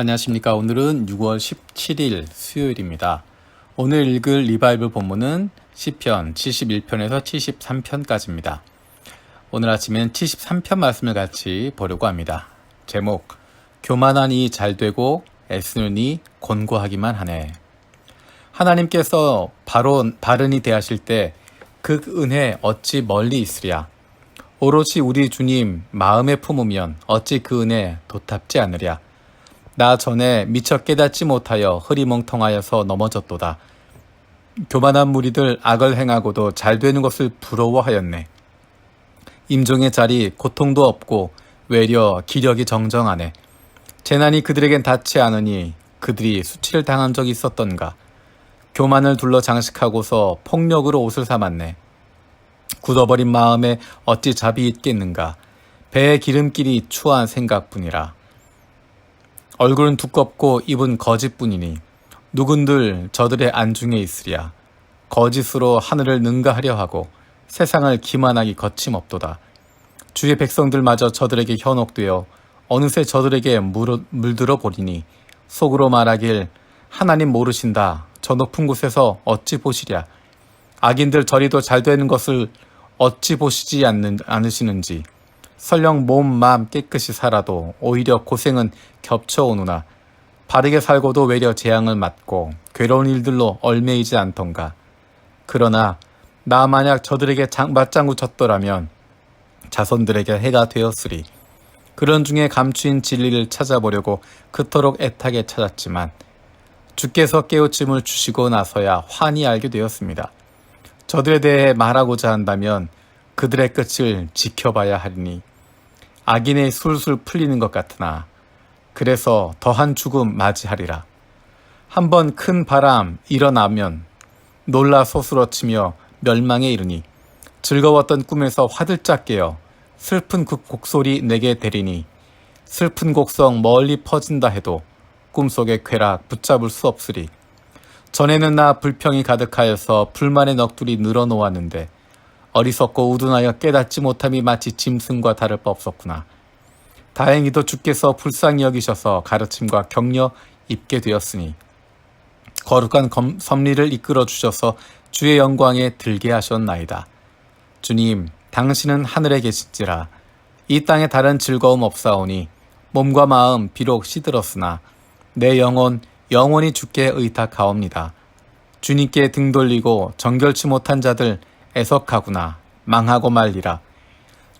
안녕하십니까. 오늘은 6월 17일 수요일입니다. 오늘 읽을 리바이블 본문은 시편 71편에서 73편까지입니다. 오늘 아침엔 73편 말씀을 같이 보려고 합니다. 제목, 교만한 이 잘되고 애쓰는 이 곤고하기만 하네. 하나님께서 바른이 대하실 때 그 은혜 어찌 멀리 있으랴. 오롯이 우리 주님 마음에 품으면 어찌 그 은혜 도탑지 않으랴. 나 전에 미처 깨닫지 못하여 흐리멍텅하여서 넘어졌도다. 교만한 무리들 악을 행하고도 잘 되는 것을 부러워하였네. 임종의 자리 고통도 없고 외려 기력이 정정하네. 재난이 그들에겐 닿지 않으니 그들이 수치를 당한 적이 있었던가. 교만을 둘러 장식하고서 폭력으로 옷을 삼았네. 굳어버린 마음에 어찌 잡이 있겠는가. 배에 기름길이 추한 생각뿐이라. 얼굴은 두껍고 입은 거짓뿐이니 누군들 저들의 안중에 있으랴. 거짓으로 하늘을 능가하려 하고 세상을 기만하기 거침없도다. 주의 백성들마저 저들에게 현혹되어 어느새 저들에게 물들어 버리니 속으로 말하길 하나님 모르신다. 저 높은 곳에서 어찌 보시랴. 악인들 저리도 잘 되는 것을 어찌 보시지 않으시는지. 설령 몸, 마음 깨끗이 살아도 오히려 고생은 겹쳐오누나 바르게 살고도 외려 재앙을 맞고 괴로운 일들로 얼매이지 않던가. 그러나 나 만약 저들에게 맞장구 쳤더라면 자손들에게 해가 되었으리. 그런 중에 감추인 진리를 찾아보려고 그토록 애타게 찾았지만 주께서 깨우침을 주시고 나서야 환히 알게 되었습니다. 저들에 대해 말하고자 한다면 그들의 끝을 지켜봐야 하리니 악인의 술술 풀리는 것 같으나 그래서 더한 죽음 맞이하리라. 한번 큰 바람 일어나면 놀라 소스러치며 멸망에 이르니 즐거웠던 꿈에서 화들짝 깨어 슬픈 그 곡소리 내게 되리니 슬픈 곡성 멀리 퍼진다 해도 꿈속의 쾌락 붙잡을 수 없으리. 전에는 나 불평이 가득하여서 불만의 넋두리 늘어놓았는데 어리석고 우둔하여 깨닫지 못함이 마치 짐승과 다를 바 없었구나. 다행히도 주께서 불쌍히 여기셔서 가르침과 격려 입게 되었으니 거룩한 섭리를 이끌어 주셔서 주의 영광에 들게 하셨나이다. 주님, 당신은 하늘에 계신지라. 이 땅에 다른 즐거움 없사오니 몸과 마음 비록 시들었으나 내 영혼이 주께 의탁하옵니다. 주님께 등 돌리고 정결치 못한 자들 애석하구나. 망하고 말리라.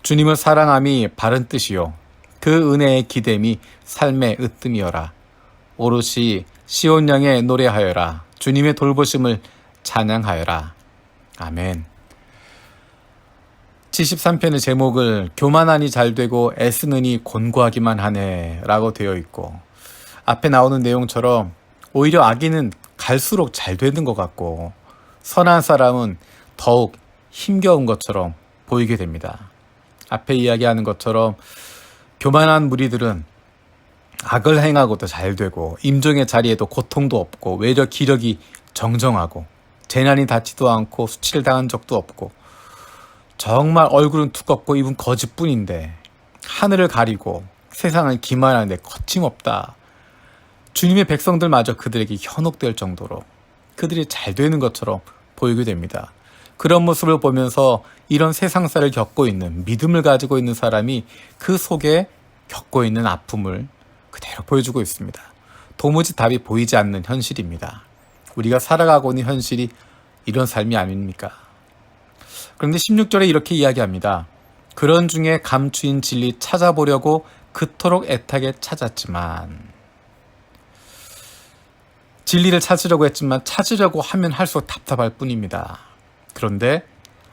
주님을 사랑함이 바른 뜻이요 그 은혜의 기댐이 삶의 으뜸이여라. 오롯이 시온 양에 노래하여라. 주님의 돌보심을 찬양하여라. 아멘. 73편의 제목을 교만하니 잘되고 애쓰느니 곤고하기만 하네 라고 되어 있고, 앞에 나오는 내용처럼 오히려 악인은 갈수록 잘 되는 것 같고 선한 사람은 더욱 힘겨운 것처럼 보이게 됩니다. 앞에 이야기하는 것처럼 교만한 무리들은 악을 행하고도 잘 되고 임종의 자리에도 고통도 없고 외려 기력이 정정하고 재난이 닿지도 않고 수치를 당한 적도 없고 정말 얼굴은 두껍고 입은 거짓뿐인데 하늘을 가리고 세상을 기만하는데 거침없다. 주님의 백성들마저 그들에게 현혹될 정도로 그들이 잘 되는 것처럼 보이게 됩니다. 그런 모습을 보면서 이런 세상사를 겪고 있는 믿음을 가지고 있는 사람이 그 속에 겪고 있는 아픔을 그대로 보여주고 있습니다. 도무지 답이 보이지 않는 현실입니다. 우리가 살아가고 있는 현실이 이런 삶이 아닙니까? 그런데 16절에 이렇게 이야기합니다. 그런 중에 감추인 진리 찾아보려고 그토록 애타게 찾았지만, 진리를 찾으려고 했지만 찾으려고 하면 할수록 답답할 뿐입니다. 그런데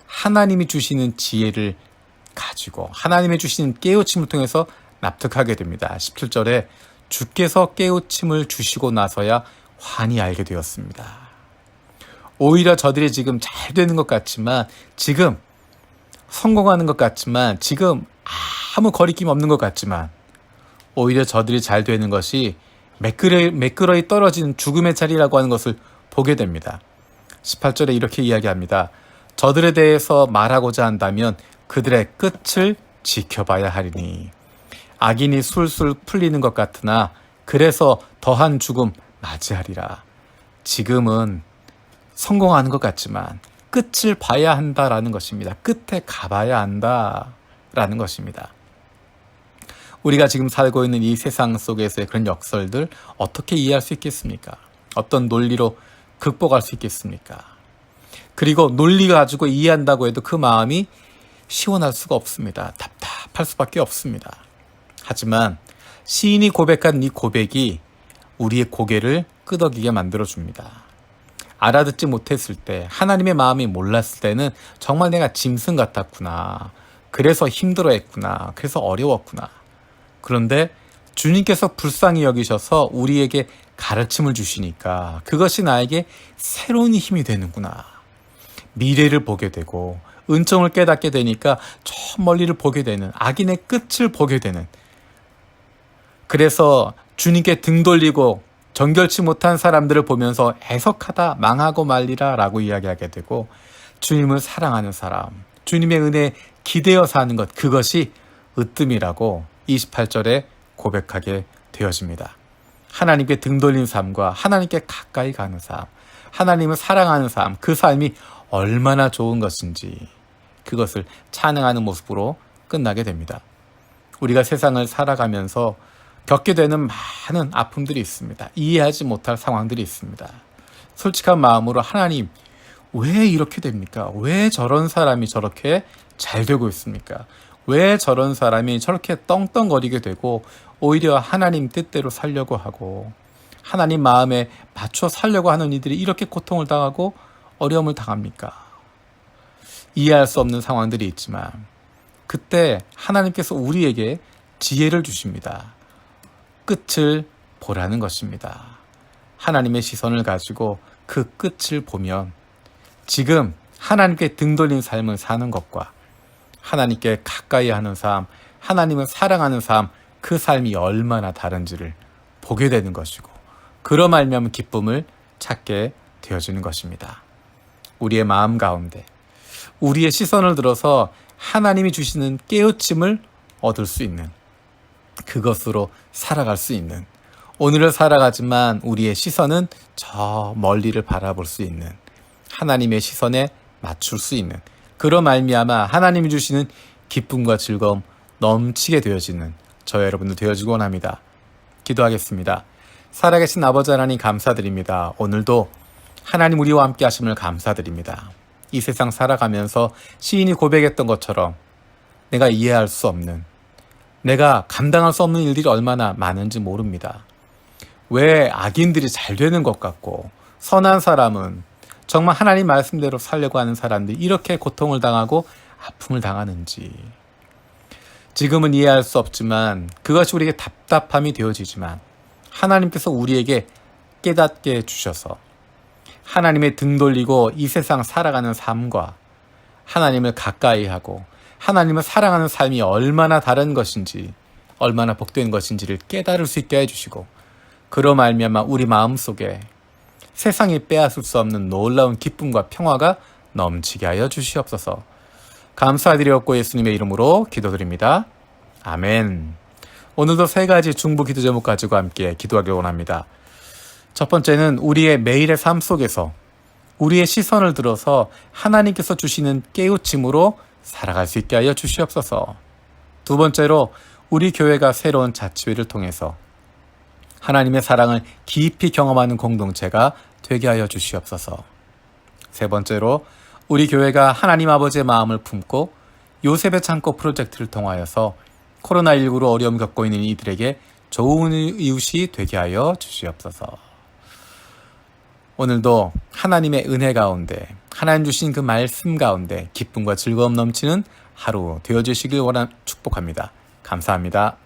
하나님이 주시는 지혜를 가지고 하나님이 주시는 깨우침을 통해서 납득하게 됩니다. 17절에 주께서 깨우침을 주시고 나서야 환히 알게 되었습니다. 오히려 저들이 지금 잘 되는 것 같지만, 지금 성공하는 것 같지만, 지금 아무 거리낌 없는 것 같지만 오히려 저들이 잘 되는 것이 매끄러이 떨어지는 죽음의 자리라고 하는 것을 보게 됩니다. 18절에 이렇게 이야기합니다. 저들에 대해서 말하고자 한다면 그들의 끝을 지켜봐야 하리니 악인이 술술 풀리는 것 같으나 그래서 더한 죽음 맞이하리라. 지금은 성공하는 것 같지만 끝을 봐야 한다라는 것입니다. 끝에 가봐야 한다라는 것입니다. 우리가 지금 살고 있는 이 세상 속에서의 그런 역설들 어떻게 이해할 수 있겠습니까? 어떤 논리로 극복할 수 있겠습니까? 그리고 논리 가지고 이해한다고 해도 그 마음이 시원할 수가 없습니다. 답답할 수밖에 없습니다. 하지만 시인이 고백한 이 고백이 우리의 고개를 끄덕이게 만들어줍니다. 알아듣지 못했을 때, 하나님의 마음이 몰랐을 때는 정말 내가 짐승 같았구나. 그래서 힘들어했구나. 그래서 어려웠구나. 그런데 주님께서 불쌍히 여기셔서 우리에게 가르침을 주시니까 그것이 나에게 새로운 힘이 되는구나. 미래를 보게 되고 은총을 깨닫게 되니까 저 멀리를 보게 되는, 악인의 끝을 보게 되는, 그래서 주님께 등 돌리고 정결치 못한 사람들을 보면서 애석하다, 망하고 말리라 라고 이야기하게 되고, 주님을 사랑하는 사람, 주님의 은혜에 기대어 사는 것, 그것이 으뜸이라고 28절에 고백하게 되어집니다. 하나님께 등 돌린 삶과 하나님께 가까이 가는 삶, 하나님을 사랑하는 삶, 그 삶이 얼마나 좋은 것인지 그것을 찬양하는 모습으로 끝나게 됩니다. 우리가 세상을 살아가면서 겪게 되는 많은 아픔들이 있습니다. 이해하지 못할 상황들이 있습니다. 솔직한 마음으로 하나님, 왜 이렇게 됩니까? 왜 저런 사람이 저렇게 잘 되고 있습니까? 왜 저런 사람이 저렇게 떵떵거리게 되고 오히려 하나님 뜻대로 살려고 하고 하나님 마음에 맞춰 살려고 하는 이들이 이렇게 고통을 당하고 어려움을 당합니까? 이해할 수 없는 상황들이 있지만 그때 하나님께서 우리에게 지혜를 주십니다. 끝을 보라는 것입니다. 하나님의 시선을 가지고 그 끝을 보면 지금 하나님께 등 돌린 삶을 사는 것과 하나님께 가까이 하는 삶, 하나님을 사랑하는 삶, 그 삶이 얼마나 다른지를 보게 되는 것이고, 그로 말미암은 기쁨을 찾게 되어지는 것입니다. 우리의 마음 가운데 우리의 시선을 들어서 하나님이 주시는 깨우침을 얻을 수 있는, 그것으로 살아갈 수 있는, 오늘을 살아가지만 우리의 시선은 저 멀리를 바라볼 수 있는, 하나님의 시선에 맞출 수 있는, 그로 말미암아 하나님이 주시는 기쁨과 즐거움 넘치게 되어지는 저와 여러분들 되어지고 원합니다. 기도하겠습니다. 살아계신 아버지 하나님 감사드립니다. 오늘도 하나님 우리와 함께 하심을 감사드립니다. 이 세상 살아가면서 시인이 고백했던 것처럼 내가 이해할 수 없는, 내가 감당할 수 없는 일들이 얼마나 많은지 모릅니다. 왜 악인들이 잘 되는 것 같고 선한 사람은 정말 하나님 말씀대로 살려고 하는 사람들이 이렇게 고통을 당하고 아픔을 당하는지 지금은 이해할 수 없지만 그것이 우리에게 답답함이 되어지지만 하나님께서 우리에게 깨닫게 해주셔서 하나님의 등 돌리고 이 세상 살아가는 삶과 하나님을 가까이 하고 하나님을 사랑하는 삶이 얼마나 다른 것인지, 얼마나 복된 것인지를 깨달을 수 있게 해주시고, 그로 말미암아 우리 마음속에 세상이 빼앗을 수 없는 놀라운 기쁨과 평화가 넘치게 하여 주시옵소서. 감사드리옵고 예수님의 이름으로 기도드립니다. 아멘. 오늘도 세 가지 중보 기도 제목 가지고 함께 기도하길 원합니다. 첫 번째는 우리의 매일의 삶 속에서 우리의 시선을 들어서 하나님께서 주시는 깨우침으로 살아갈 수 있게 하여 주시옵소서. 두 번째로 우리 교회가 새로운 자치회를 통해서 하나님의 사랑을 깊이 경험하는 공동체가 되게 하여 주시옵소서. 세 번째로 우리 교회가 하나님 아버지의 마음을 품고 요셉의 창고 프로젝트를 통하여서 코로나19로 어려움을 겪고 있는 이들에게 좋은 이웃이 되게 하여 주시옵소서. 오늘도 하나님의 은혜 가운데, 하나님 주신 그 말씀 가운데 기쁨과 즐거움 넘치는 하루 되어주시길 축복합니다. 감사합니다.